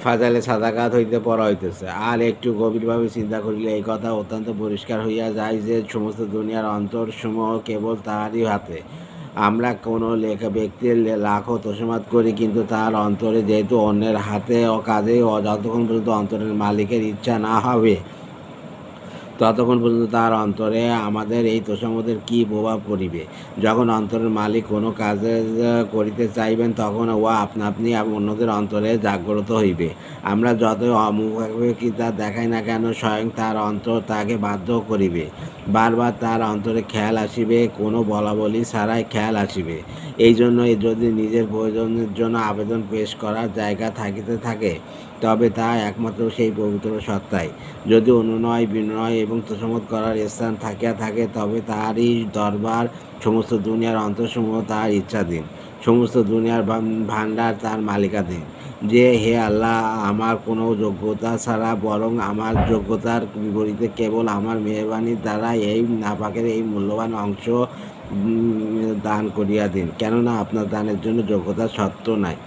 ফাজালে সাদাকাত হইতে পড়া হইতেছে। আর একটু গভীরভাবে চিন্তা করিলে এই কথা অত্যন্ত পরিষ্কার হইয়া যায় যে সমস্ত দুনিয়ার অন্তরসমূহ কেবল তাহারই হাতে। আমরা কোনো ব্যক্তির লাখো তোষামোদ করি, কিন্তু তার অন্তরে যেহেতু অন্যের হাতে ও কাজেই যতক্ষণ পর্যন্ত অন্তরের মালিকের ইচ্ছা না হবে, ততক্ষণ পর্যন্ত তার অন্তরে আমাদের এই তোষামোদের কী প্রভাব পড়িবে। যখন অন্তরের মালিক কোনো কাজ করিতে চাইবেন, তখন উহা আপনা আপনি অন্যদের অন্তরে জাগ্রত হইবে। আমরা যতই অমুখাপেক্ষিতা দেখাই না কেন, স্বয়ং তার অন্তর তাকে বাধ্য করিবে। বারবার তার অন্তরে খেয়াল আসিবে, কোনো বলাবলি ছাড়াই খেয়াল আসিবে। এই জন্য যদি নিজের প্রয়োজনের জন্য আবেদন পেশ করার জায়গা থাকিতে থাকে, তবে তা একমাত্র সেই পবিত্র সত্তাই। যদি অনুনয়, বিনয় এবং তোষামোদ করার স্থান থাকিয়া থাকে, তবে তাহারই দরবার, সমস্ত দুনিয়ার অন্তরসমূহ তাহার ইচ্ছাধীন, সমস্ত দুনিয়ার ভাণ্ডার তার মালিকাধীন। যে হে আল্লাহ, আমার কোনো যোগ্যতা ছাড়া, বরং আমার যোগ্যতার বিপরীতে কেবল আমার মেহেরবানির দ্বারা এই নাপাকের এই মূল্যবান অংশ দান করিয়া দিন, কেননা আপনার দানের জন্য যোগ্যতার শর্ত নাই।